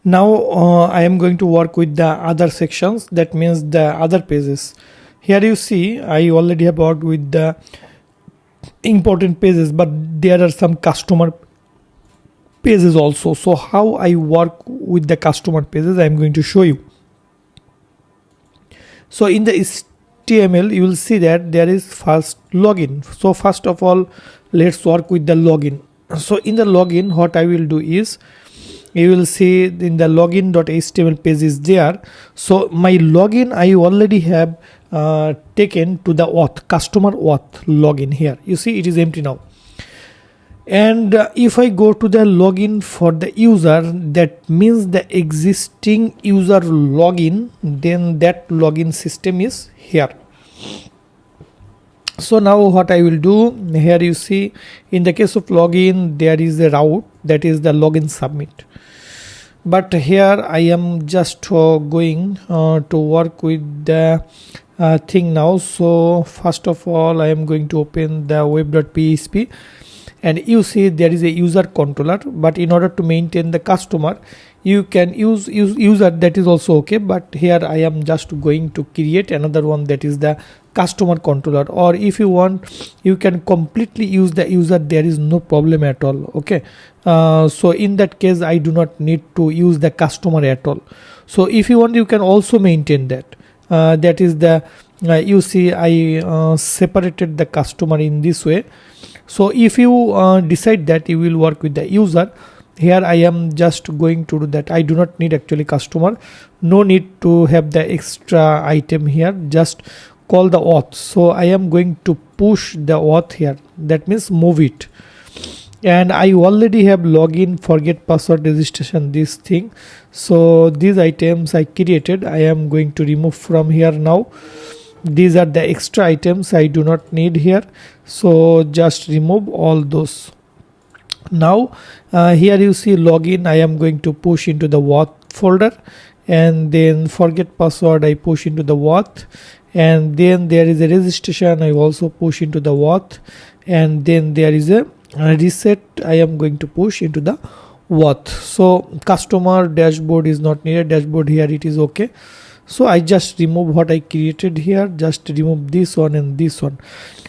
Now I am going to work with the other sections, that means the other pages. Here you see I already have worked with the important pages, but there are some customer pages also. So how I work with the customer pages, I am going to show you. So in the HTML you will see that there is first login. So first of all, let's work with the login. So in the login, what I will do is, you will see in the login.html page is there. So my login I already have taken to the auth, customer auth login. Here you see it is empty now. And if I go to the login for the user, that means the existing user login, then that login system is here. So now what I will do, here you see in the case of login there is a route, that is the login submit. But here I am just going to work with the thing now. So first of all I am going to open the web.php, and you see there is a user controller, but in order to maintain the customer you can use user, that is also okay, but here I am just going to create another one, that is the customer controller. Or if you want, you can completely use the user, there is no problem at all. Okay, so in that case I do not need to use the customer at all. So if you want, you can also maintain that. That is the you see I separated the customer in this way. So if you decide that you will work with the user, here I am just going to do that. I do not need actually customer, no need to have the extra item here, just call the auth. So I am going to push the auth here, that means move it. And I already have login, forget password, registration, this thing. So these items I created, I am going to remove from here now. These are the extra items I do not need here, so just remove all those. Now here you see login, I am going to push into the auth folder, and then forget password I push into the auth, and then there is a registration I also push into the auth, and then there is a reset I am going to push into the auth. So customer dashboard is not needed, dashboard here it is okay. So I just remove what I created here, just remove this one and this one.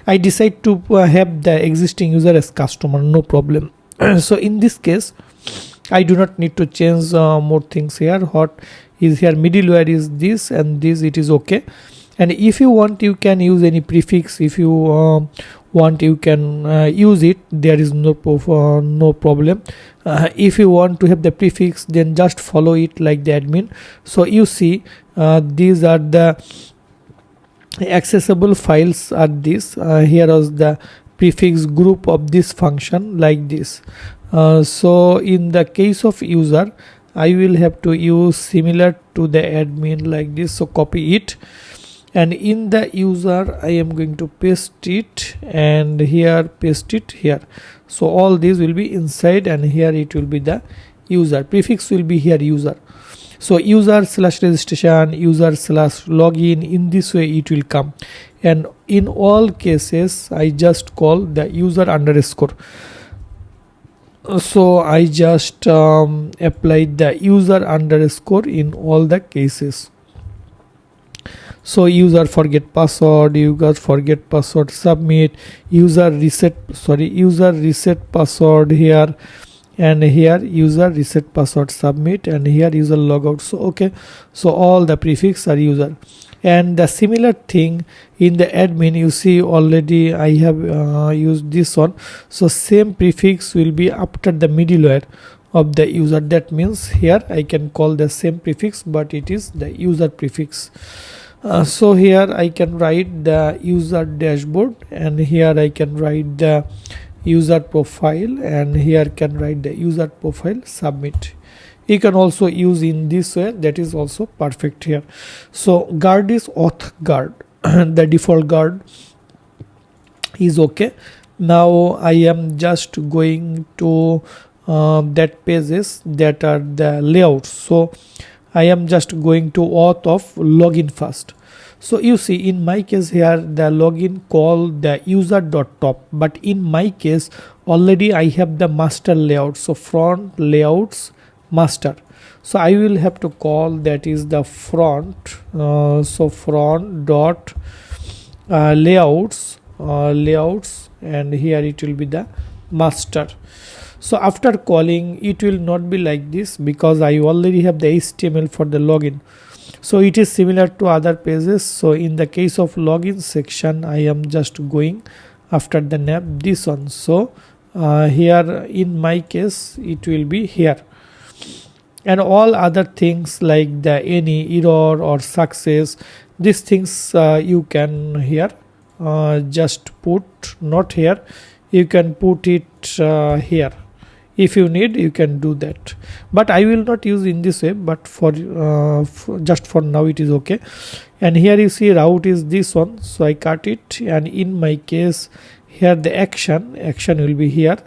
I decide to have the existing user as customer, no problem. So in this case I do not need to change more things here. What is here, middleware is this and this, it is okay. And if you want, you can use any prefix. If you want, you can use it, there is no problem. If you want to have the prefix, then just follow it like the admin. So you see these are the accessible files are this. Here is the prefix group of this function like this. So in the case of user, I will have to use similar to the admin like this. So copy it, and in the user I am going to paste it, and here paste it here. So all these will be inside, and here it will be the user. Prefix will be here user. So user slash registration, user slash login, in this way it will come. And in all cases I just call the user underscore. So I just applied the user underscore in all the cases. So user forget password, user forget password submit, user reset password here, and here user reset password submit, and here user logout. So okay, so all the prefix are user. And the similar thing in the admin, you see already I have used this one. So same prefix will be after the middleware of the user. That means here I can call the same prefix, but it is the user prefix. So here I can write the user dashboard, and here I can write the user profile, and here can write the user profile submit. You can also use in this way, that is also perfect here. So guard is auth guard. The default guard is okay. Now I am just going to that pages that are the layouts. So I am just going to auth of login first. So you see in my case here the login call the user.top, but in my case already I have the master layout. So front layouts master. So I will have to call that is the front. So front dot layouts, and here it will be the master. So after calling, it will not be like this because I already have the HTML for the login. So it is similar to other pages. So in the case of login section, I am just going after the name this one. So here in my case it will be here, and all other things like the any error or success, these things you can here just put, not here, you can put it here. If you need, you can do that, but I will not use in this way, but for just for now it is okay. And here you see route is this one, so I cut it, and in my case here the action will be here,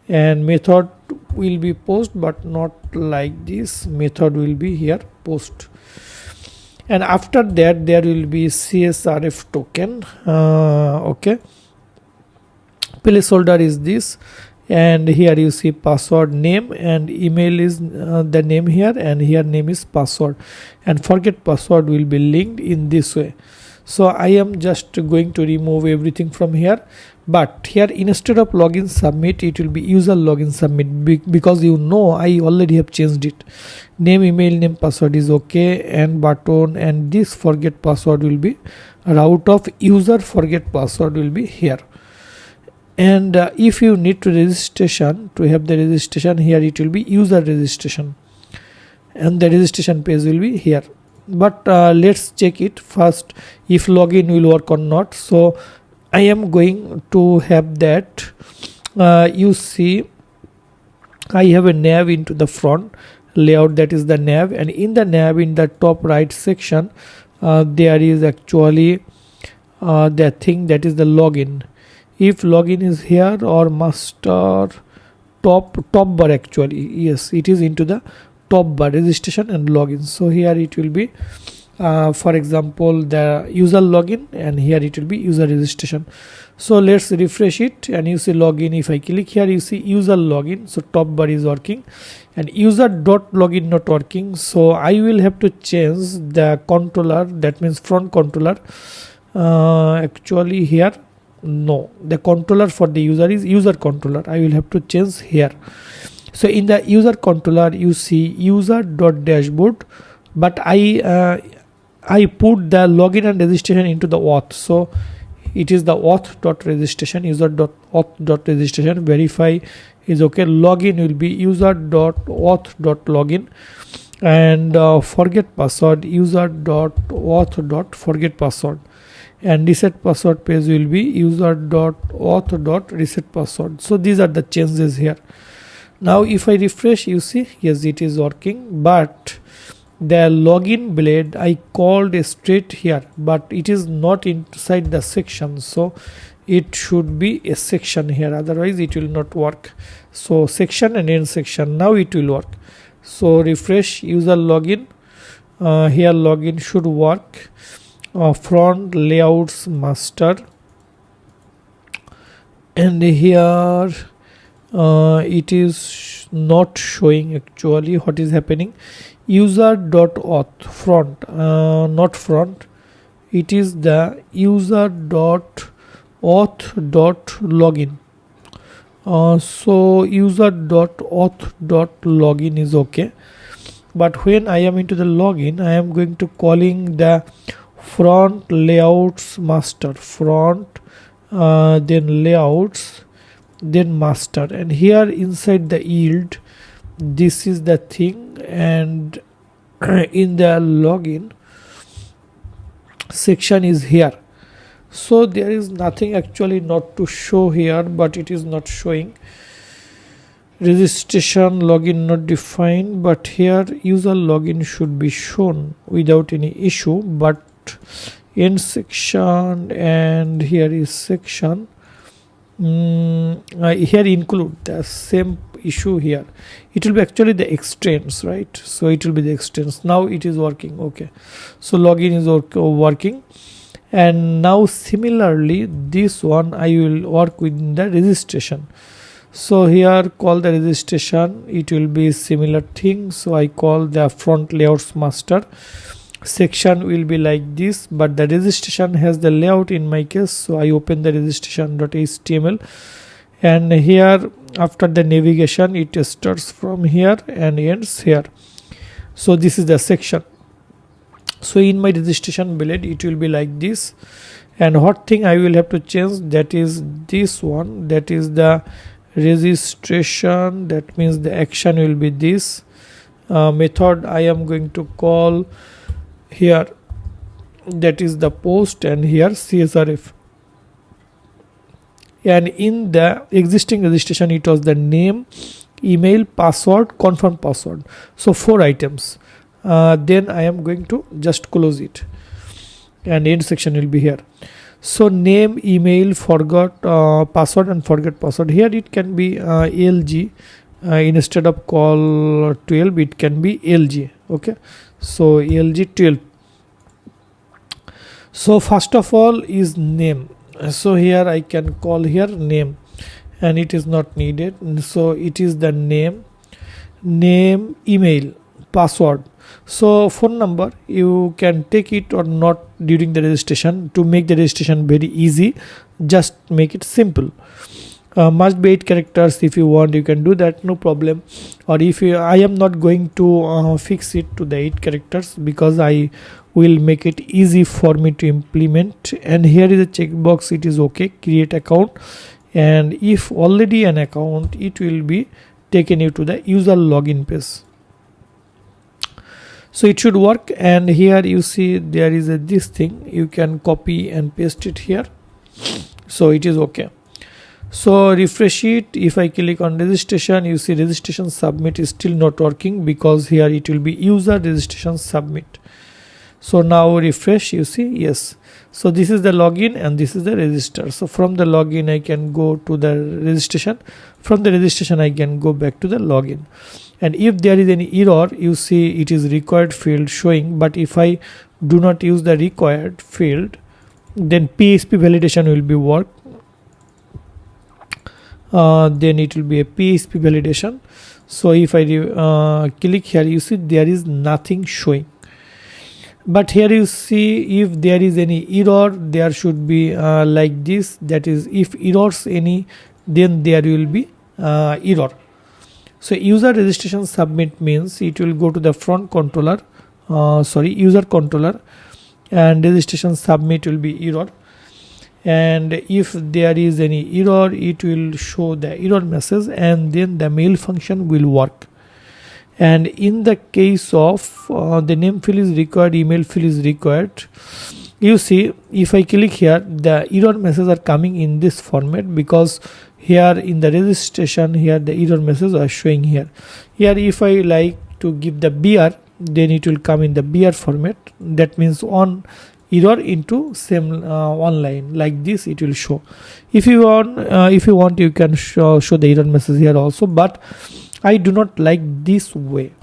and method will be post, but not like this. Method will be here post, and after that there will be CSRF token. Okay, placeholder is this, and here you see password, name, and email is the name here, and here name is password, and forget password will be linked in this way. So I am just going to remove everything from here, but here instead of login submit, it will be user login submit, because you know I already have changed it. Name, email, name, password is okay, and button, and this forget password will be route of user forget password will be here. And if you need to registration, to have the registration, here it will be user registration, and the registration page will be here. But let's check it first if login will work or not. So I am going to have that. You see I have a nav into the front layout, that is the nav, and in the nav in the top right section there is actually the thing that is the login. If login is here, or master top bar, actually yes, it is into the top bar, registration and login. So here it will be for example the user login, and here it will be user registration. So let's refresh it, and you see login. If I click here, you see user login, so top bar is working, and user dot login not working. So I will have to change the controller, that means front controller. Actually here, no, the controller for the user is user controller. I will have to change here. So in the user controller you see user dot dashboard, but I put the login and registration into the auth. So it is the auth dot registration, user dot auth dot registration. Verify is okay. Login will be user dot auth dot login, and forget password user dot auth dot forget password, and reset password page will be user dot auth dot reset password. So these are the changes here. Now if I refresh, you see yes, it is working, but the login blade I called straight here, but it is not inside the section, so it should be a section here, otherwise it will not work. So section and end section, now it will work. So refresh user login, here login should work. Front layouts master, and here it is not showing actually what is happening. User dot auth front, not front, it is the user dot auth dot login. So user dot auth dot login is okay, but when I am into the login, I am going to calling the front layouts master, front then layouts, then master, and here inside the yield, this is the thing, and in the login section is here. So there is nothing actually not to show here, but it is not showing. Registration login not defined, but here user login should be shown without any issue, but in section, and here is section, here include the same issue here. It will be actually the extents, right? So it will be the extents. Now it is working. Okay, so login is working, and now similarly this one I will work with the registration. So here call the registration, it will be similar thing. So I call the front layouts master. Section will be like this, but the registration has the layout in my case, so I open the registration.html, and here after the navigation it starts from here and ends here. So this is the section. So in my registration blade it will be like this, and what thing I will have to change, that is this one, that is the registration. That means the action will be this. Method I am going to call here, that is the post, and here CSRF. And in the existing registration it was the name, email, password, confirm password, so 4 items. Then I am going to just close it, and end section will be here. So name, email, forgot password, and forget password. Here it can be LG, instead of call 12 it can be LG. Okay, so LG 12. So first of all is name. So here I can call here name, and it is not needed. So it is the name, email, password. So phone number you can take it or not during the registration. To make the registration very easy, just make it simple. Must be 8 characters. If you want you can do that, no problem. Or if I am not going to fix it to the 8 characters, because I will make it easy for me to implement. And here is a checkbox, it is okay, create account, and if already an account it will be taken you to the user login page. So it should work. And here you see there is this thing, you can copy and paste it here, so it is okay. So refresh it. If I click on registration, you see registration submit is still not working, because here it will be user registration submit. So now refresh, you see, yes. So this is the login and this is the register. So from the login I can go to the registration, from the registration I can go back to the login. And if there is any error, you see it is required field showing, but if I do not use the required field, then PHP validation will be work. Then it will be a PHP validation. So if I click here, you see there is nothing showing. But here you see if there is any error, there should be like this, that is if errors any, then there will be error. So user registration submit means it will go to the front controller, user controller, and registration submit will be error. And if there is any error, it will show the error message, and then the mail function will work. And in the case of the name field is required, email field is required, you see if I click here, the error messages are coming in this format, because here in the registration here the error messages are showing here. Here if I like to give the BR, then it will come in the BR format, that means on error into same online, like this it will show. If you want you can show the error message here also, but I do not like this way.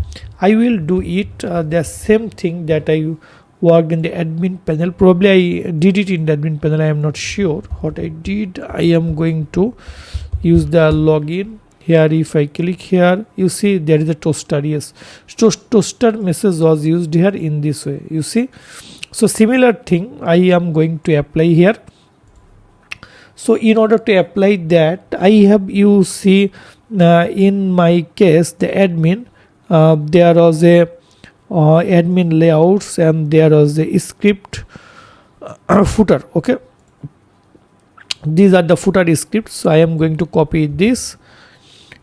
I will do it the same thing that I worked in the admin panel. Probably I did it in the admin panel, I am not sure what I did. I am going to use the login. Here if I click here, you see there is a toaster. Yes, toaster message was used here in this way, you see. So similar thing I am going to apply here. So in order to apply that, I have, you see in my case the admin, there was a admin layouts, and there was a script footer. Okay, these are the footer scripts. So I am going to copy this,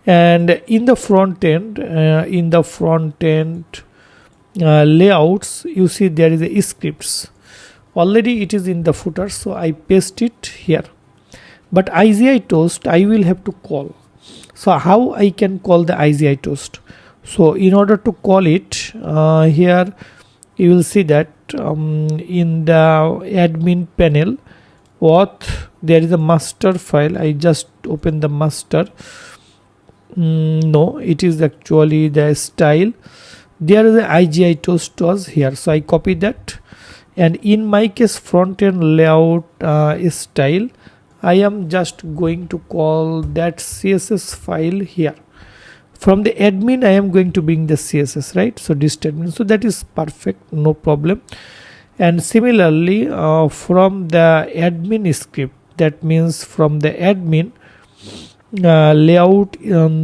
and in the front end layouts, you see there is a scripts already, it is in the footer, so I paste it here. But IGI toast I will have to call. So how I can call the IGI toast? So in order to call it, here you will see that in the admin panel, there is a master file. I just open the master. No, it is actually the style. There is a IGI toast was here, so I copy that, and in my case front end layout style, I am just going to call that CSS file here. From the admin I am going to bring the CSS, right? So this statement, so that is perfect, no problem. And similarly from the admin script, that means from the admin layout,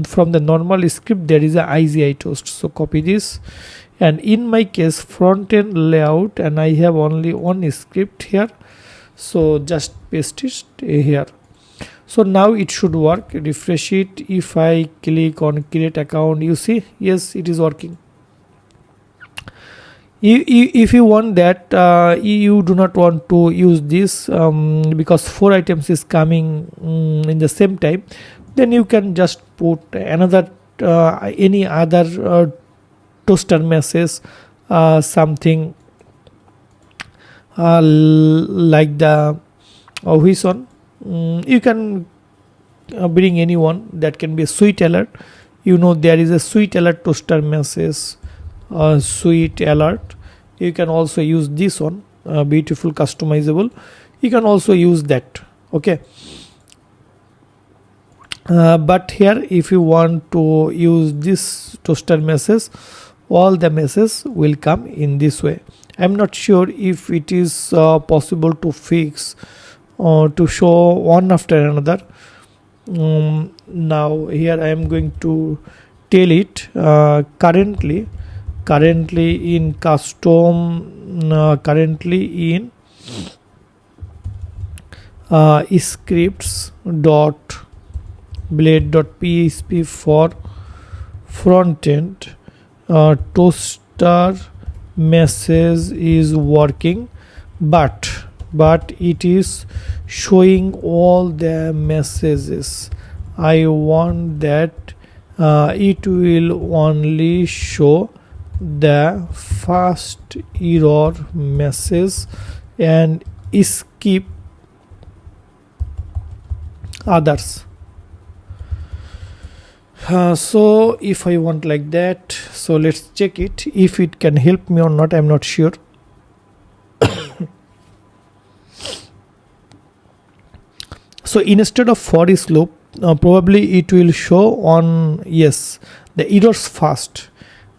from the normal script there is a IGI toast. So copy this, and in my case front end layout, and I have only one script here, so just paste it here. So now it should work. Refresh it. If I click on create account, you see, yes, it is working. If you want that, you do not want to use this because 4 items is coming in the same time, then you can just put another any other toaster message, something like the which one, you can bring anyone. That can be a sweet alert. You know, there is a sweet alert toaster message, sweet alert. You can also use this one, beautiful customizable. You can also use that, okay. But here if you want to use this toaster message, all the messages will come in this way. I'm not sure if it is possible to fix or to show one after another. Now here I am going to tell it currently in custom, currently in scripts dot blade.php for front end, toaster message is working, but it is showing all the messages. I want that it will only show the first error message and skip others. So if I want like that, so let's check it if it can help me or not. I'm not sure. So instead of for each loop, probably it will show on yes the errors first.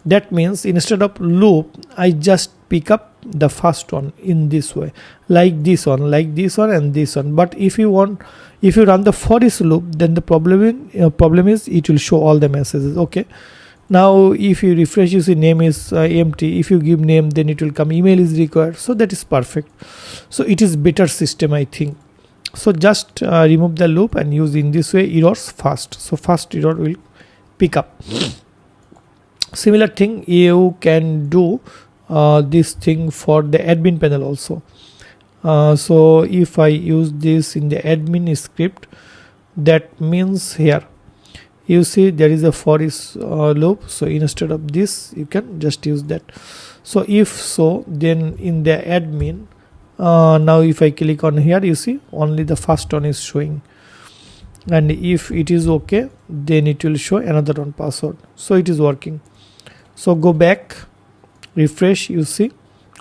That means instead of loop, I just pick up the first one in this way, like this one, and this one. But if you run the for each loop, then the problem is it will show all the messages. Okay. Now if you refresh, you see name is empty. If you give name, then it will come email is required. So that is perfect. So it is better system, I think. So just remove the loop and use in this way errors first. So first error will pick up. Similar thing you can do this thing for the admin panel also. So if I use this in the admin script, that means here you see there is a for each loop. So instead of this, you can just use that. So if so, then in the admin, now if I click on here, you see only the first one is showing, and if it is okay, then it will show another one password. So it is working. So go back, refresh, you see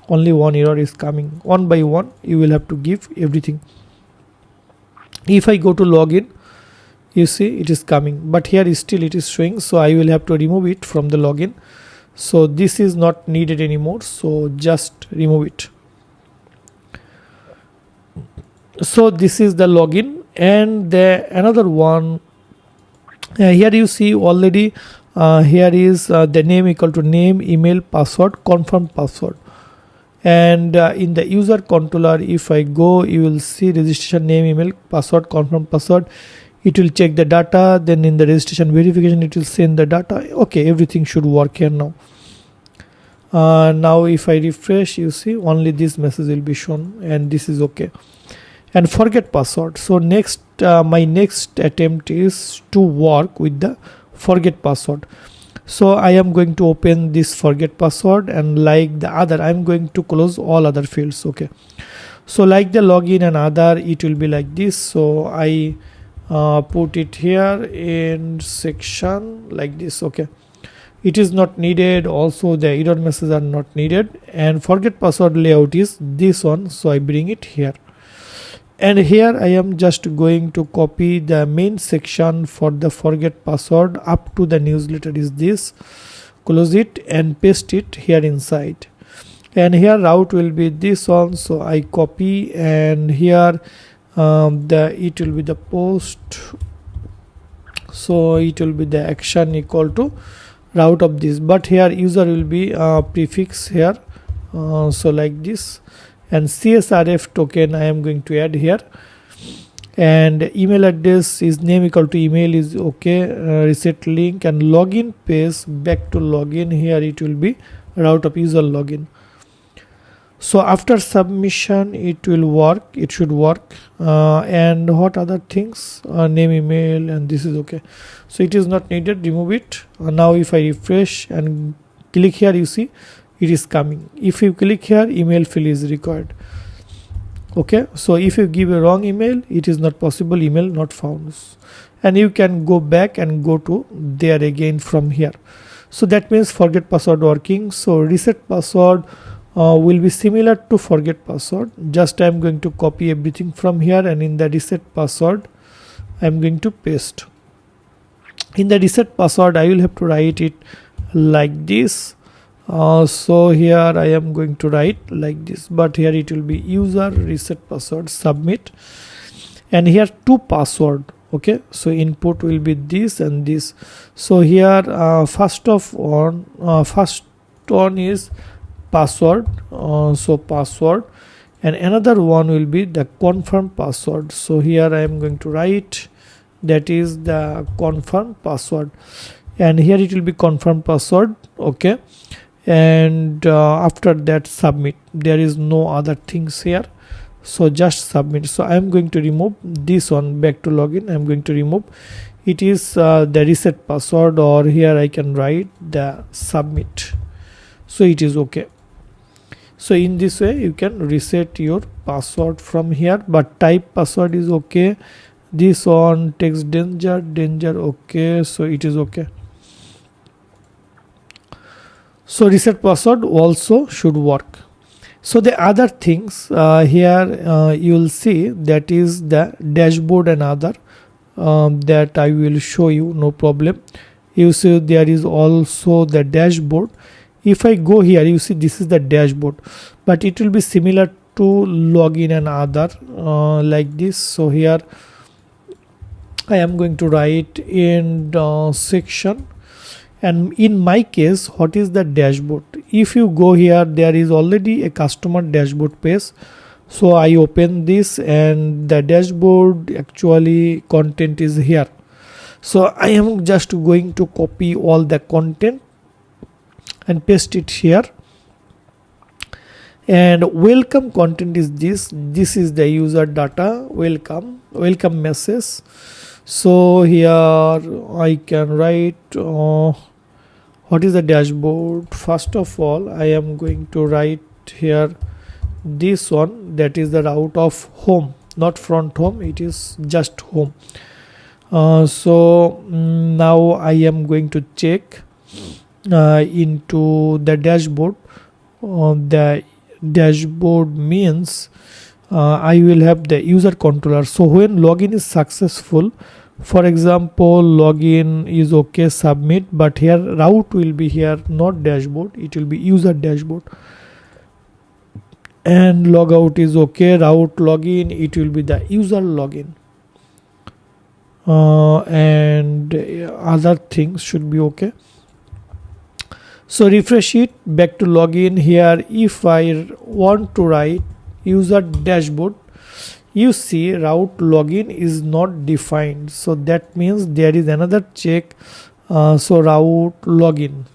only one error is coming. One by one you will have to give everything. If I go to login, you see it is coming, but here is still it is showing, so I will have to remove it from the login. So this is not needed anymore, so just remove it. So this is the login, and the another one here you see already here is the name equal to name, email, password, confirm password. And in the user controller, if I go, you will see registration name, email, password, confirm password. It will check the data, then in the registration verification it will send the data. Okay, everything should work here now. Now if I refresh, you see only this message will be shown, and this is okay. And forget password. So next my next attempt is to work with the forget password. So I am going to open this forget password, and like the other, I am going to close all other fields. Okay, so like the login and other, it will be like this. So I put it here in section like this. Okay, it is not needed. Also the error messages are not needed, and forget password layout is this one, so I bring it here. And here I am just going to copy the main section for the forget password up to the newsletter is this. Close it and paste it here inside. And here route will be this one, so I copy, and here it will be the post, so it will be the action equal to route of this, but here user will be prefix here, so like this. And CSRF token I am going to add here, and email address is name equal to email is okay. Reset link and login page back to login, here it will be route of user login. So after submission it will work, it should work. And what other things, name, email, and this is okay, so it is not needed, remove it. Now if I refresh and click here, you see it is coming. If you click here, email field is required. Okay, so if you give a wrong email, it is not possible, email not found, and you can go back and go to there again from here. So that means forget password working. So reset password will be similar to forget password, just I am going to copy everything from here, and in the reset password I am going to paste. In the reset password I will have to write it like this. So here I am going to write like this, but here it will be user reset password submit, and here two password. Okay, so input will be this and this. So here first one is password, so password, and another one will be the confirm password. So here I am going to write that is the confirm password, and here it will be confirm password. Okay, and after that submit. There is no other things here, so just submit. So I am going to remove this one, back to login. I am going to remove it is the reset password, or here I can write the submit, so it is okay. So in this way you can reset your password from here, but type password is okay. This one text danger okay, so it is okay. So reset password also should work. So the other things here you will see, that is the dashboard and other that I will show you, no problem. You see there is also the dashboard. If I go here, you see this is the dashboard, but it will be similar to login and other like this. So here I am going to write in section, and in my case what is the dashboard. If you go here, there is already a customer dashboard page, so I open this, and the dashboard actually content is here. So I am just going to copy all the content and paste it here. And welcome content is this is the user data, welcome message. So here I can write what is the dashboard. First of all I am going to write here this one, that is the route of home, not front home, it is just home. So now I am going to check into the dashboard. The dashboard means I will have the user controller. So when login is successful, for example login is okay, submit, but here route will be here, not dashboard, it will be user dashboard. And logout is okay, route login, it will be the user login. And other things should be okay. So refresh it, back to login. Here if I want to write user dashboard, you see route login is not defined, so that means there is another check. So route login,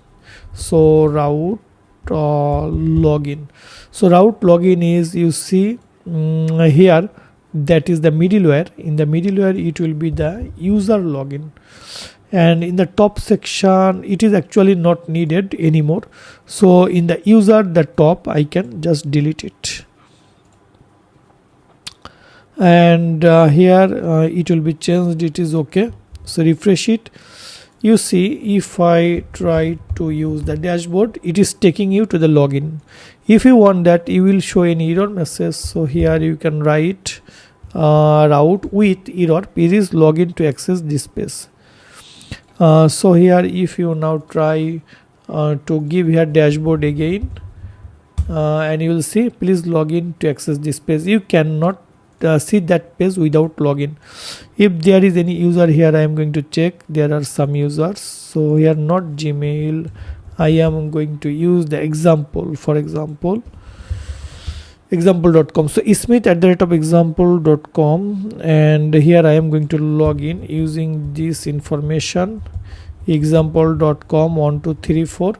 so route login. So route login is, you see here, that is the middleware. In the middleware it will be the user login, and in the top section it is actually not needed anymore. So in the user, the top, I can just delete it. And here it will be changed, it is okay. So refresh it. You see if I try to use the dashboard, it is taking you to the login. If you want that you will show an error message, so here you can write route with error, please login to access this page. So here if you now try to give here dashboard again, and you will see please login to access this page. You cannot see that page without login. If there is any user here, I am going to check. There are some users. So here not Gmail, I am going to use the example, for example example.com. so smith@example.com, and here I am going to log in using this information, example.com 1234.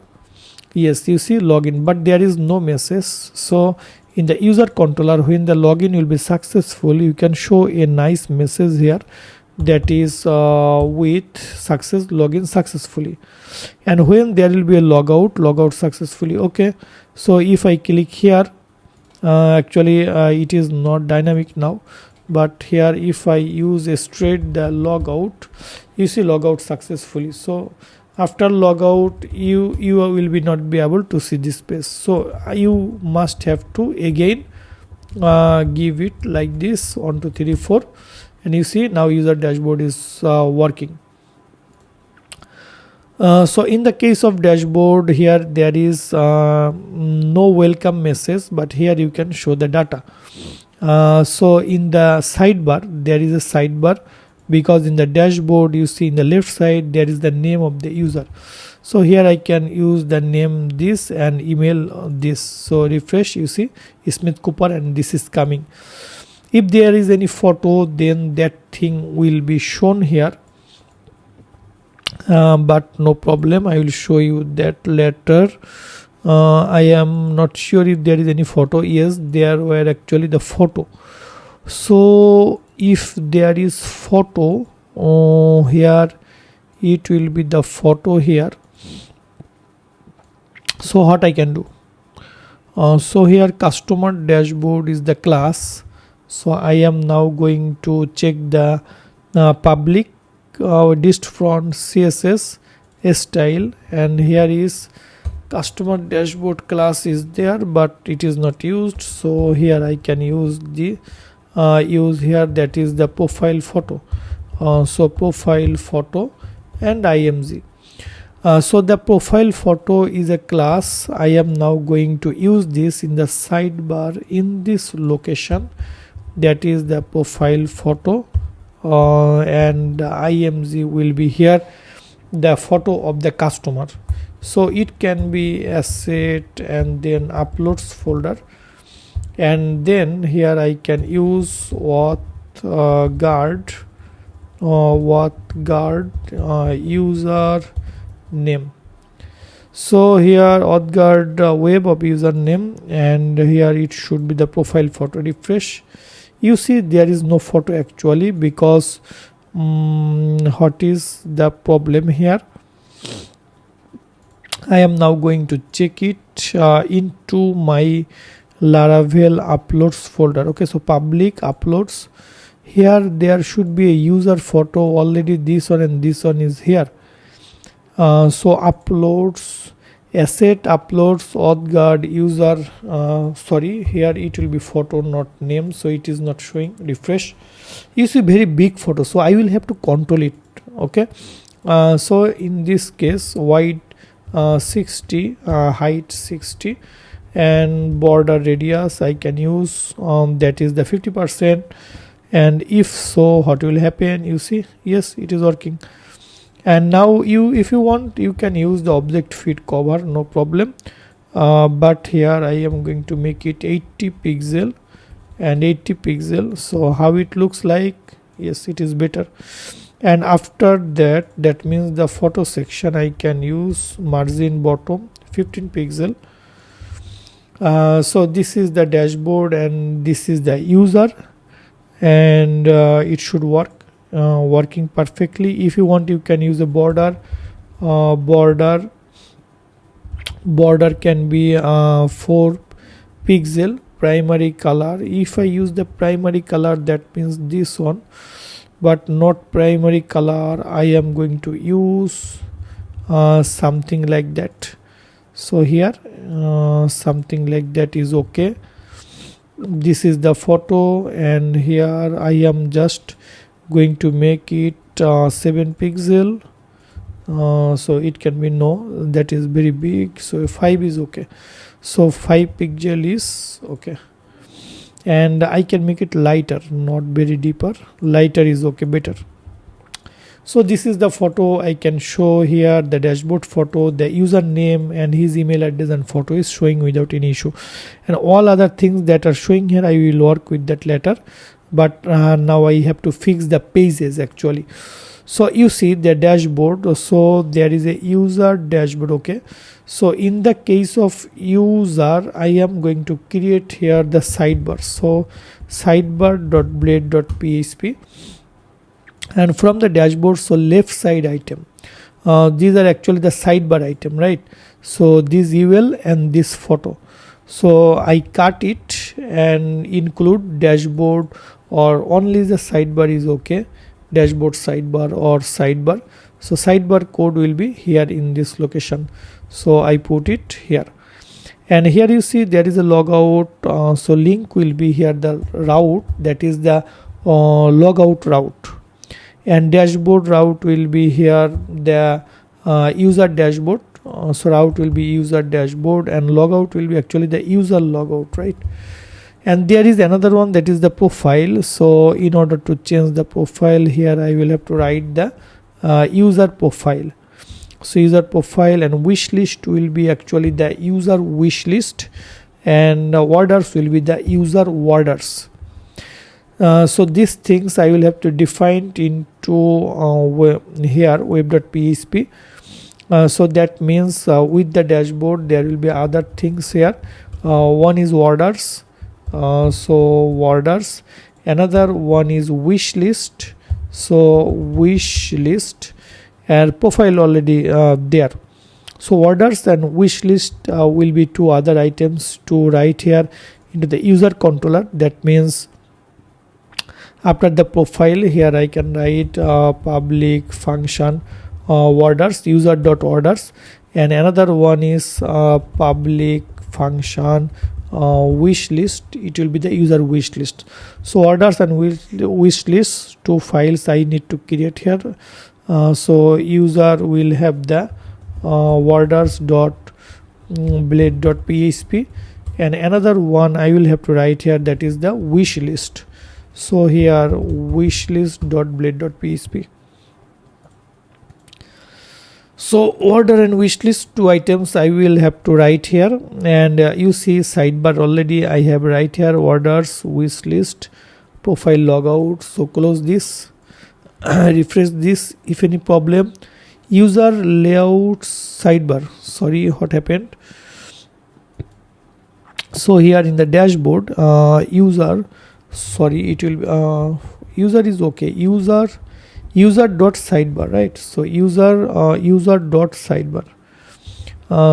Yes, you see login, but there is no message. So in the user controller, when the login will be successful, you can show a nice message here, that is with success, login successfully. And when there will be a logout successfully. Okay, so if I click here, actually it is not dynamic now, but here if I use a straight the logout, you see logout successfully. So after logout you will be not be able to see this page. So you must have to again give it like this 1 2 3 4, and you see now user dashboard is working. So in the case of dashboard, here there is no welcome message, but here you can show the data. So in the sidebar, there is a sidebar, because in the dashboard you see in the left side there is the name of the user. So here I can use the name this and email this. So refresh, you see Smith Cooper, and this is coming. If there is any photo, then that thing will be shown here. But no problem, I will show you that later. I am not sure if there is any photo. Yes, there were actually the photo. So if there is photo here, it will be the photo here. So what I can do, so here customer dashboard is the class. So I am now going to check the public dist front CSS style, and here is customer dashboard class is there, but it is not used. So here I can use the use here, that is the profile photo. So profile photo and img. So the profile photo is a class. I am now going to use this in the sidebar in this location, that is the profile photo, and img will be here the photo of the customer. So it can be asset and then uploads folder, and then here I can use what guard user name. So here authguard web of username, and here it should be the profile photo. Refresh, you see there is no photo actually, because what is the problem here? I am now going to check it into my Laravel uploads folder. Okay, so public uploads, here there should be a user photo already. This one and this one is here. So uploads, asset uploads, authguard user, sorry, here it will be photo not name, so it is not showing. Refresh, you see very big photo, so I will have to control it. Okay, so in this case wide 60, height 60, and border radius I can use that is the 50%. And if so, what will happen? You see, yes, it is working. And now if you want, you can use the object feed cover, no problem. But here I am going to make it 80 pixel and 80 pixel. So how it looks like? Yes, it is better. And after that, that means the photo section I can use margin bottom 15 pixel. So this is the dashboard and this is the user, and it should work, working perfectly. If you want, you can use a border. Border can be 4 pixel. Primary color, if I use the primary color, that means this one, but not primary color. I am going to use something like that. So here something like that is okay. this is the photo, and here I am just going to make it 7 pixel. So it can be, no, that is very big, so 5 is okay. So 5 pixel is okay, and I can make it lighter, not very deeper. Lighter is okay, better. So this is the photo. I can show here the dashboard photo, the username and his email address and photo is showing without any issue, and all other things that are showing here I will work with that later. But now I have to fix the pages actually. So you see the dashboard, so there is a user dashboard. Okay, so in the case of user, I am going to create here the sidebar. So sidebar.blade.php, and from the dashboard, so left side item, these are actually the sidebar item, right? So this UL and this photo, so I cut it and include dashboard, or only the sidebar is okay, dashboard sidebar or sidebar. So sidebar code will be here in this location, so I put it here. And here you see there is a logout, so link will be here, the route, that is the logout route, and dashboard route will be here, the user dashboard. So route will be user dashboard, and logout will be actually the user logout, right? And there is another one, that is the profile. So in order to change the profile, here I will have to write the user profile. So user profile, and wish list will be actually the user wish list, and orders will be the user orders. So these things I will have to define into here web.php. So that means with the dashboard there will be other things here. One is orders, so orders. Another one is wish list, so wish list, and profile already there. So orders and wish list will be two other items to write here into the user controller. That means after the profile, here I can write public function orders, user.orders, and another one is public function wish list. It will be the user wish list. So orders and wish list, two files I need to create here. So user will have the orders.blade.php, and another one I will have to write here, that is the wish list. So here wishlist.blade.php. So order and wish list, two items I will have to write here. And you see sidebar already I have write here, orders, wish list, profile, logout. So close this, refresh this if any problem. User layout sidebar, sorry what happened. So here in the dashboard, user, sorry, it will user is okay, user dot sidebar, right? So user dot sidebar.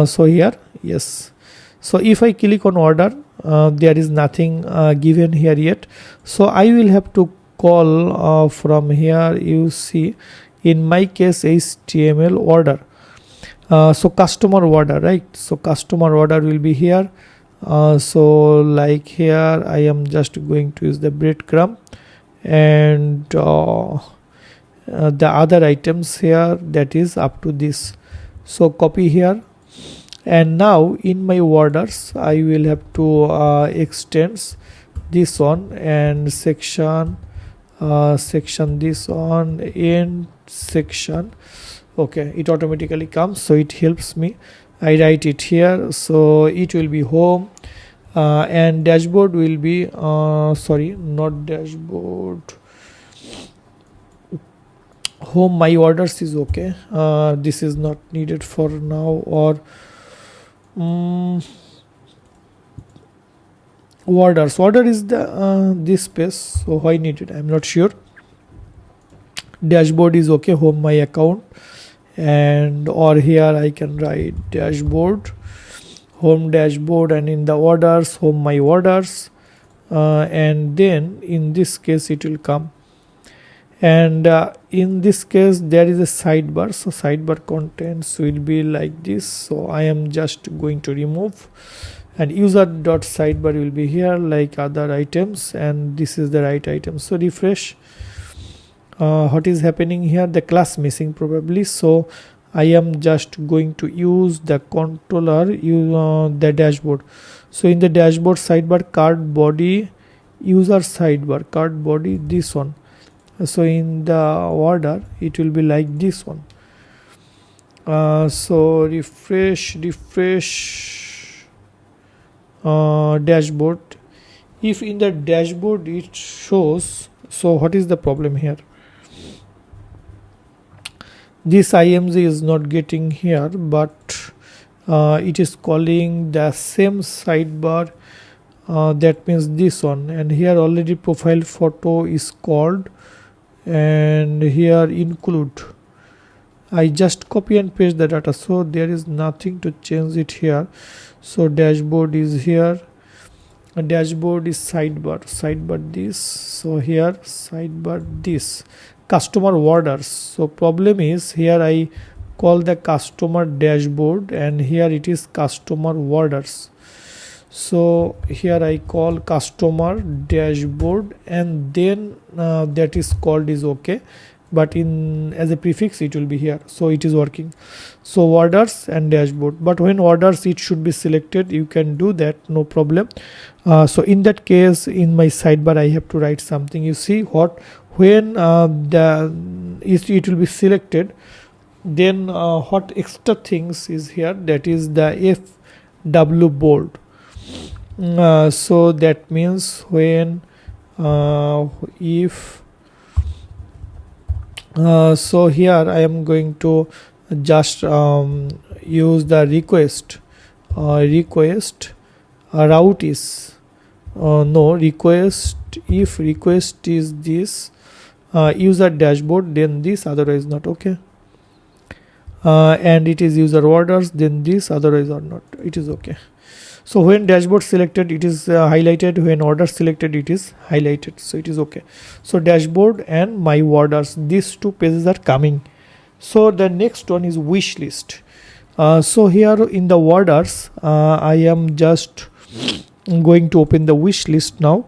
So here, yes. So if I click on order, there is nothing given here yet. So I will have to call from here, you see in my case HTML order. So customer order, right? So customer order will be here. So like here I am just going to use the breadcrumb, and the other items here, that is up to this. So copy here, and now in my orders I will have to extend this on, and section this on, end section. Okay, it automatically comes, so it helps me. I write it here, so it will be home, and dashboard will be sorry, not dashboard, home. My orders is okay, this is not needed for now, or order is the this space, so why needed, I'm not sure. Dashboard is okay, home my account, and or here I can write dashboard, home dashboard, and in the orders, home my orders, and then in this case it will come. And in this case there is a sidebar, so sidebar contents will be like this. So I am just going to remove, and user dot sidebar will be here like other items, and this is the right item. So refresh. What is happening here? The class missing probably, so I am just going to use the controller, the dashboard. So in the dashboard sidebar, card body, user sidebar, card body, this one. So in the order it will be like this one. So refresh dashboard. If in the dashboard it shows, so what is the problem here? This IMG is not getting here, but it is calling the same sidebar, that means this one, and here already profile photo is called, and here include. I just copy and paste the data, so there is nothing to change it here. So dashboard is here, a dashboard is sidebar this, so here sidebar this, customer orders. So problem is here I call the customer dashboard, and here it is customer orders. So here I call customer dashboard, and then that is called is okay, but in as a prefix it will be here, so it is working. So orders and dashboard, but when orders it should be selected, you can do that, no problem. So in that case, in my sidebar I have to write something. You see what, when it will be selected, then what extra things is here, that is the FW board. So that means when if so here I am going to just use the request route is no request, if request is this user dashboard, then this, otherwise not, okay. And it is user orders, then this, otherwise or not, it is okay. So when dashboard selected, it is highlighted, when order selected, it is highlighted, so it is okay. So dashboard and my orders, these two pages are coming. So the next one is wish list. So here in the orders, I am just going to open the wish list now,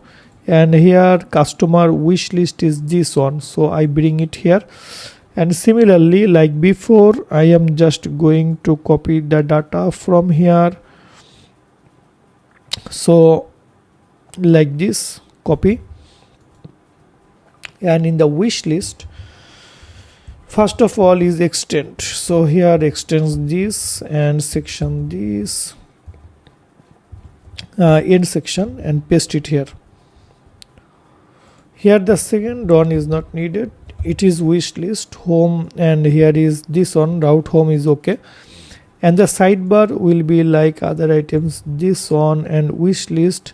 and here customer wish list is this one, so I bring it here. And similarly, like before, I am just going to copy the data from here. So like this, copy, and in the wish list, first of all is extend. So here extends this and section this, end section, and paste it here. Here the second one is not needed, it is wish list home, and here is this one, route home is okay. And the sidebar will be like other items, this one, and wish list,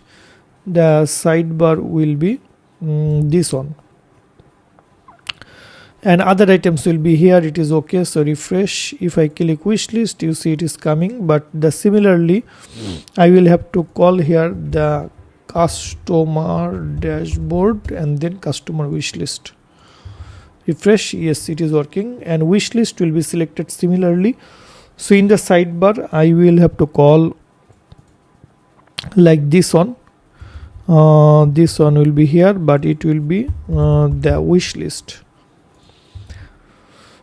the sidebar will be this one, and other items will be here, it is okay. So refresh, if I click wish list, you see it is coming, but the similarly I will have to call here the customer dashboard and then customer wish list. Refresh, yes, it is working, and wish list will be selected similarly. So in the sidebar I will have to call like this one, this one will be here, but it will be the wish list.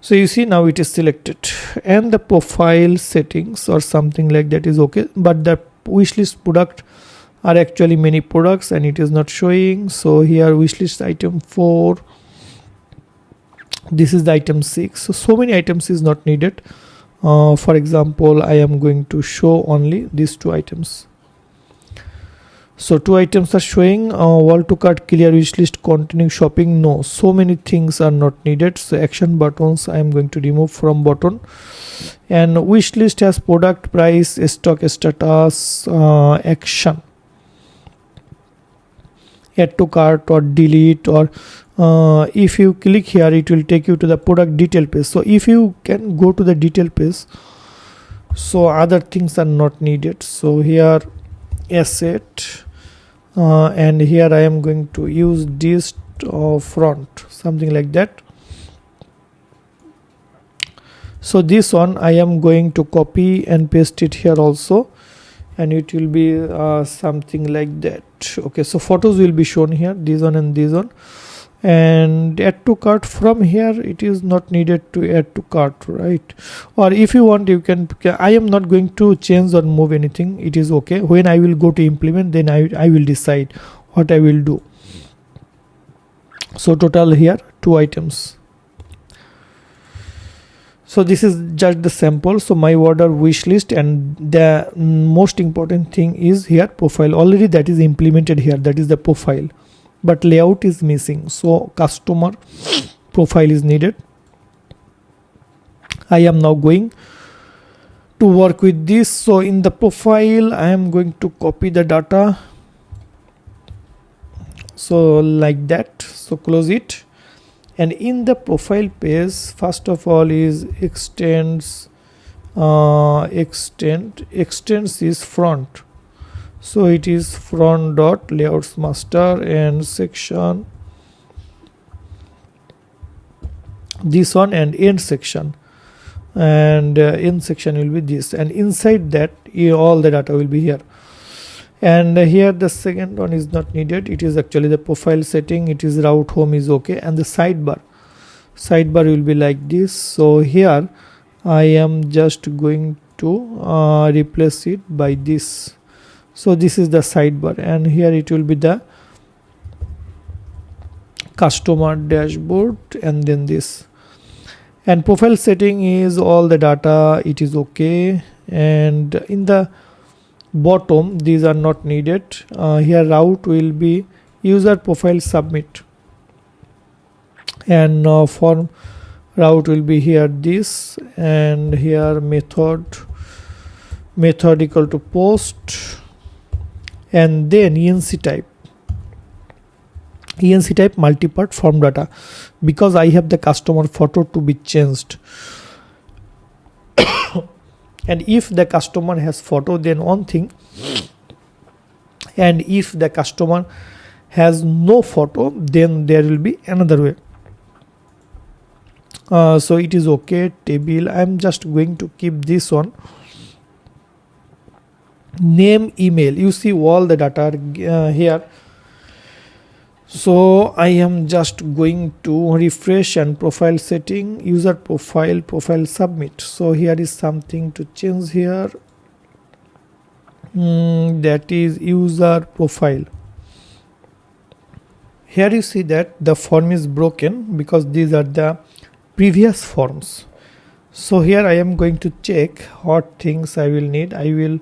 So you see now it is selected, and the profile settings or something like that is okay, but the wish list product are actually many products and it is not showing. So here wish list item 4, this is the item 6, so many items is not needed. For example, I am going to show only these two items. So 2 items are showing, wall to cart, clear wish list, continue shopping, no, so many things are not needed. So action buttons I am going to remove from button, and wish list has product, price, stock status, action, add to cart or delete, or if you click here it will take you to the product detail page. So if you can go to the detail page, so other things are not needed. So here asset, and here I am going to use this front, something like that. So this one I am going to copy and paste it here also, and it will be something like that. Okay, so photos will be shown here, this one and this one. And add to cart, from here it is not needed to add to cart, right? Or if you want, you can, I am not going to change or move anything, it is okay. When I will go to implement, then I will decide what I will do. So total here 2 items. So this is just the sample. So my order wish list, and the most important thing is here profile. Already that is implemented here, that is the profile, but layout is missing, so customer profile is needed. I am now going to work with this. So in the profile I am going to copy the data, so like that. So close it, and in the profile page, first of all is extends is front. So it is front dot layouts master and section, this one, and end section, and end section will be this, and inside that all the data will be here. And here the second one is not needed, it is actually the profile setting, it is route home is okay, and the sidebar will be like this. So here I am just going to replace it by this. So this is the sidebar, and here it will be the customer dashboard, and then this. And profile setting is all the data, it is okay. And in the bottom, these are not needed. Here route will be user profile submit, and form route will be here this, and here method equal to post, and then enc type multipart form data, because I have the customer photo to be changed. And if the customer has photo, then one thing, and if the customer has no photo, then there will be another way. So it is okay. Table, I am just going to keep this one. Name, email, you see all the data are here. So I am just going to refresh, and profile setting, user profile submit. So here is something to change here, that is user profile. Here you see that the form is broken because these are the previous forms. So here I am going to check what things I will need. I will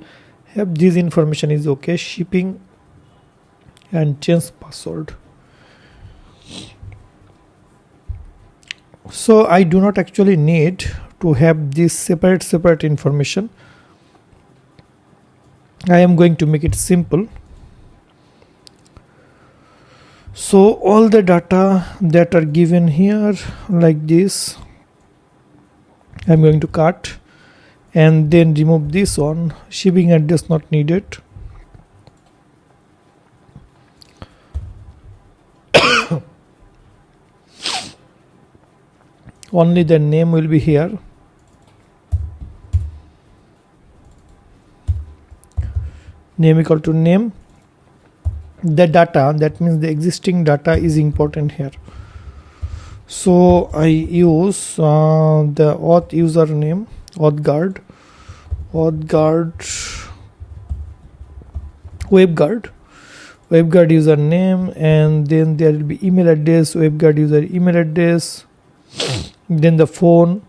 have this information is okay, shipping, and change password. So I do not actually need to have this separate information. I am going to make it simple. So all the data that are given here like this, I am going to cut, and then remove this one, shipping address not needed. Only the name will be here. Name equal to name. The data, that means the existing data, is important here. So I use the auth username, WebGuard username, and then there will be email address, WebGuard user email address. Then the phone,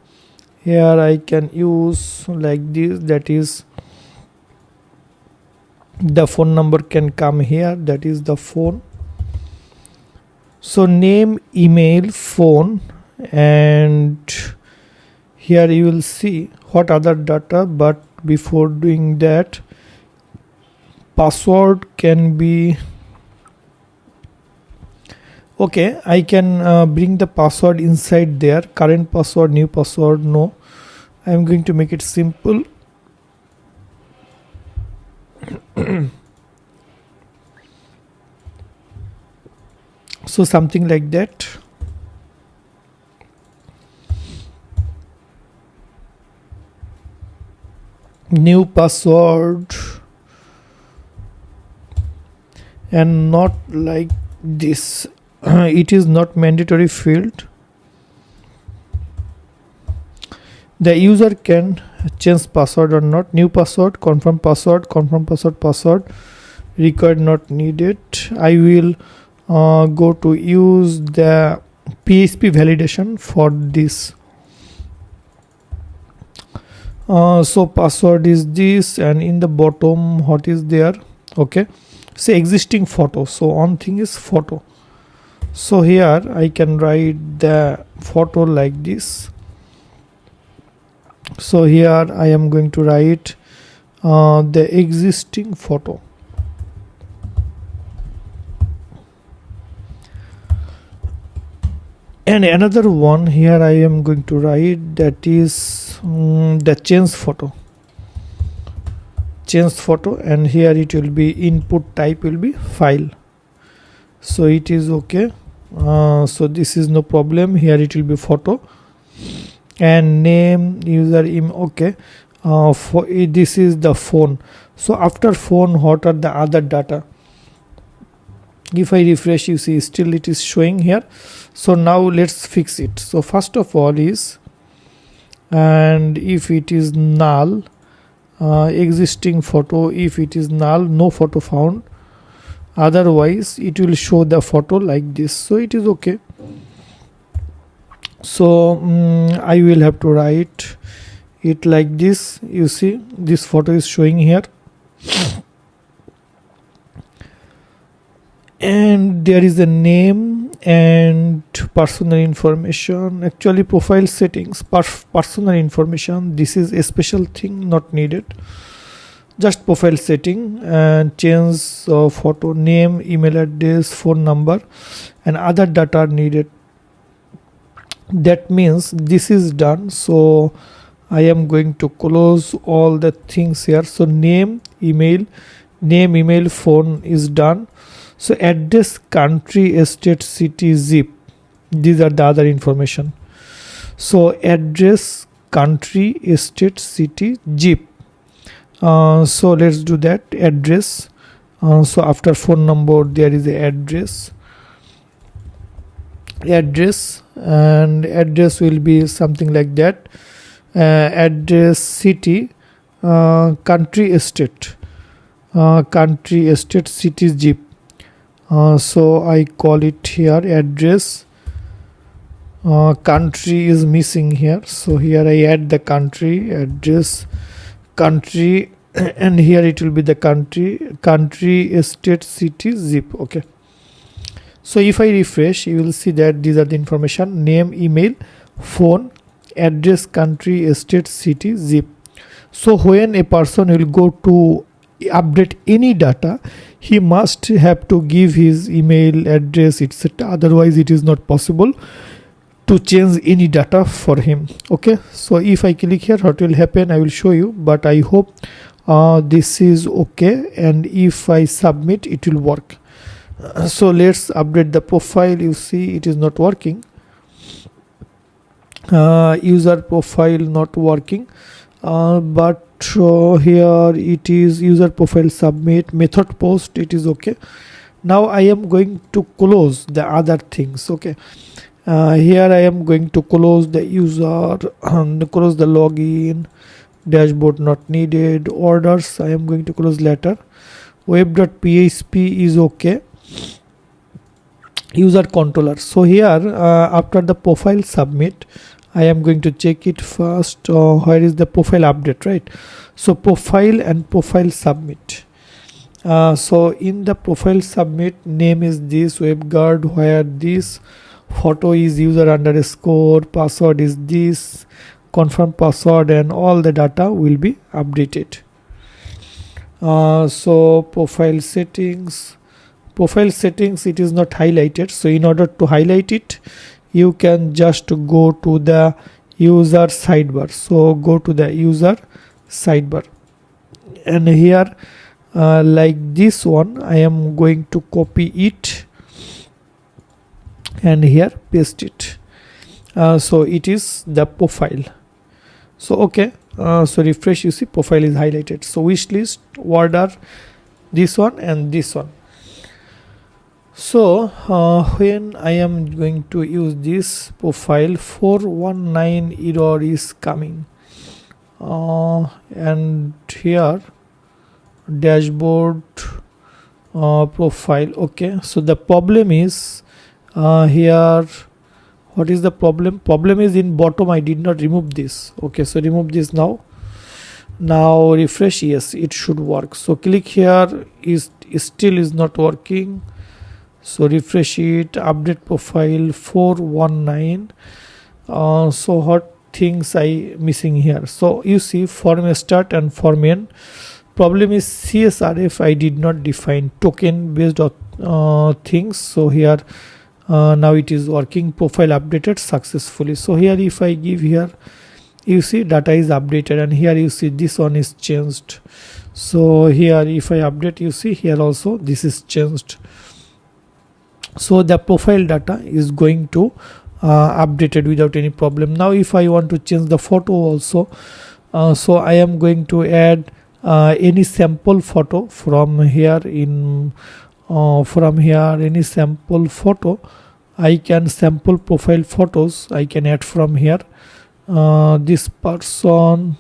here I can use like this, that is the phone number can come here, that is the phone. So name, email, phone, and here you will see what other data, but before doing that, password can be okay. I can bring the password inside there. Current password, new password, no. I am going to make it simple. So something like that. New password, and not like this. It is not mandatory field. The user can change password or not. New password, confirm password, password, required not needed. I will go to use the PHP validation for this. So password is this, and in the bottom what is there? Okay, say existing photo. So on thing is photo. So here I can write the photo like this. So here I am going to write the existing photo. And another one here I am going to write, that is the change photo. And here it will be input type will be file. So it is okay. So this is no problem. Here it will be photo, and name, user okay. For this is the phone. So after phone, what are the other data? If I refresh, you see still it is showing here. So now let's fix it. So first of all is, and if it is null, existing photo, if it is null, no photo found, otherwise it will show the photo like this. So it is okay. So I will have to write it like this. You see this photo is showing here, and there is a name and personal information. Actually profile settings, personal information, this is a special thing, not needed. Just profile setting, and change photo, name, email address, phone number, and other data are needed. That means this is done. So I am going to close all the things here. So name, email, phone is done. So address, country, state, city, zip, these are the other information. So address, country, state, city, zip. So let's do that. Address. So after phone number there is a address, and address will be something like that. Address, city, country, state, city, zip. So I call it here address. Country is missing here, so here I add the country, address, country, and here it will be the country, state, city, zip. Okay, so if I refresh, you will see that these are the information: name, email, phone, address, country, state, city, zip. So when a person will go to update any data, he must have to give his email address, etc. Otherwise it is not possible to change any data for him. Okay, so if I click here, what will happen I will show you, but I hope this is okay, and if I submit it will work. So let's update the profile. You see it is not working. User profile not working, but here it is user profile, submit, method post, it is okay. Now I am going to close the other things. Okay, here I am going to close the user, close the login, dashboard not needed, orders I am going to close later, web.php is okay, user controller. So here after the profile submit, I am going to check it first. Where is the profile update, right? So profile and profile submit. So in the profile submit, name is this, WebGuard, where this, photo is user underscore, password is this, confirm password, and all the data will be updated. So profile settings, it is not highlighted. So in order to highlight it, you can just go to the user sidebar. So go to the user sidebar, and here like this one I am going to copy it and here paste it. So it is the profile. So okay, so refresh, you see profile is highlighted. So wish list, order, this one and this one. So when I am going to use this profile, 419 error is coming, and here dashboard profile. Okay, so the problem is here. What is the problem is in bottom. I did not remove this. Okay, so remove this now. Now refresh. Yes, it should work. So click here, is still is not working. So refresh it, update profile 419. So what things I missing here? So you see form start and form end. Problem is CSRF I did not define token based things. So here now it is working. Profile updated successfully. So here if I give here, you see data is updated, and here you see this one is changed. So here if I update, you see here also this is changed. So the profile data is going to updated without any problem. Now if I want to change the photo also, so I am going to add any sample photo from here. In from here any sample photo, I can sample profile photos I can add from here. This person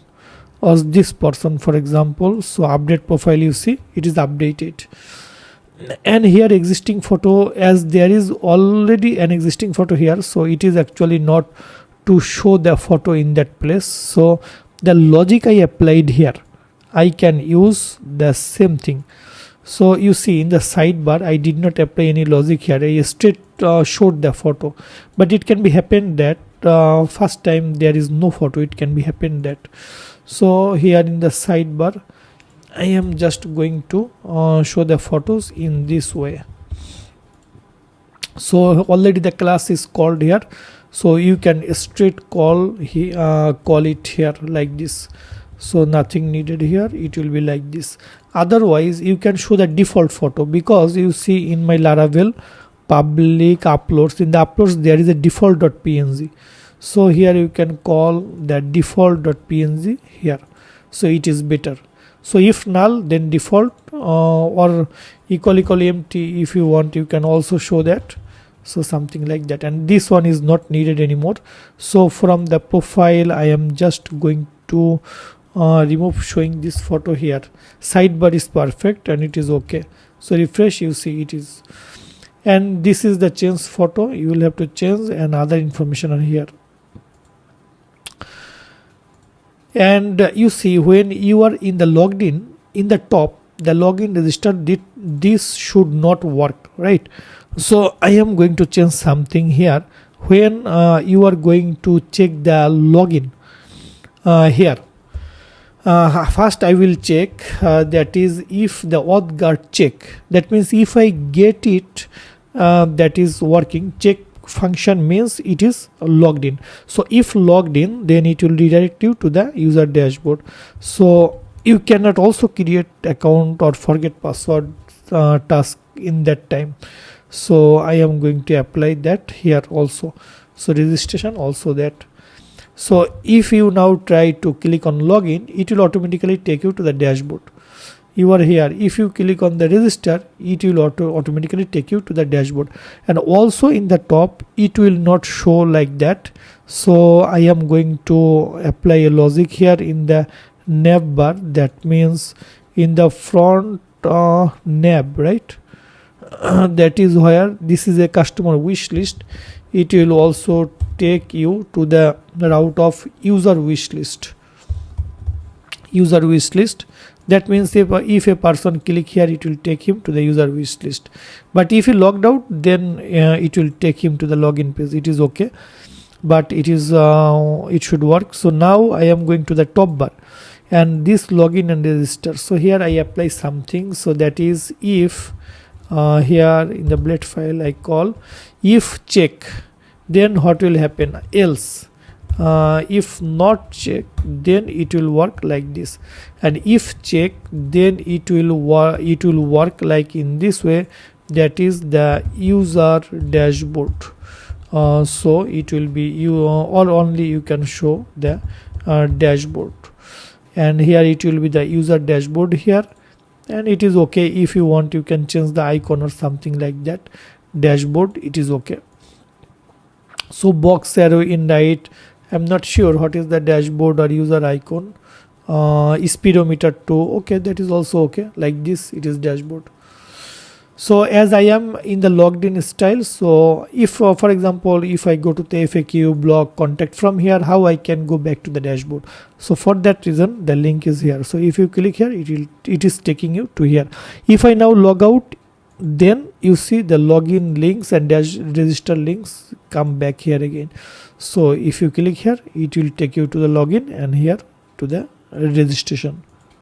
or this person, for example. So update profile, you see it is updated. And here existing photo, as there is already an existing photo here, so it is actually not to show the photo in that place. So the logic I applied here, I can use the same thing. So you see in the sidebar I did not apply any logic here. I straight showed the photo, but it can be happen that first time there is no photo, it can be happen that. So here in the sidebar I am just going to show the photos in this way. So already the class is called here, so you can straight call it here like this. So nothing needed here, it will be like this. Otherwise you can show the default photo, because you see in my Laravel public uploads, in the uploads there is a default.png. so here you can call the default.png here, so it is better. So if null, then default, or equal empty if you want, you can also show that. So something like that, and this one is not needed anymore. So from the profile I am just going to remove showing this photo here. Sidebar is perfect and it is okay. So refresh, you see it is, and this is the change photo. You will have to change, and other information are here. And you see when you are in the logged in the top, the login register, this should not work, right? So I am going to change something here. When you are going to check the login here, first I will check that is if the auth guard check, that means if I get it that is working. Check function means it is logged in. So if logged in, then it will redirect you to the user dashboard. So you cannot also create account or forget password task in that time. So I am going to apply that here also. So registration also that. So if you now try to click on login, it will automatically take you to the dashboard. You are here. If you click on the register, it will automatically take you to the dashboard, and also in the top it will not show like that. So I am going to apply a logic here in the nav bar, that means in the front nav, right? That is where this is a customer wish list. It will also take you to the route of user wish list. That means if a person click here, it will take him to the user wish list. But if he logged out, then it will take him to the login page. It is okay, but it should work. So now I am going to the top bar, and this login and register. So here I apply something. So that is if here in the blade file I call if check, then what will happen? Else. If not check, then it will work like this, and if check, then it will work like in this way, that is the user dashboard. So it will be you or only you can show the dashboard, and here it will be the user dashboard here, and it is okay. If you want, you can change the icon or something like that. dashboard, it is okay. So box arrow in right, I'm not sure what is the dashboard or user icon. Speedometer 2, okay, that is also okay. Like this, it is dashboard. So as I am in the logged in style, so if for example if I go to the FAQ blog contact from here, how I can go back to the dashboard? So for that reason the link is here. So if you click here, it is taking you to here. If I now log out, then you see the login links and dash register links come back here again. So if you click here, it will take you to the login and here to the registration.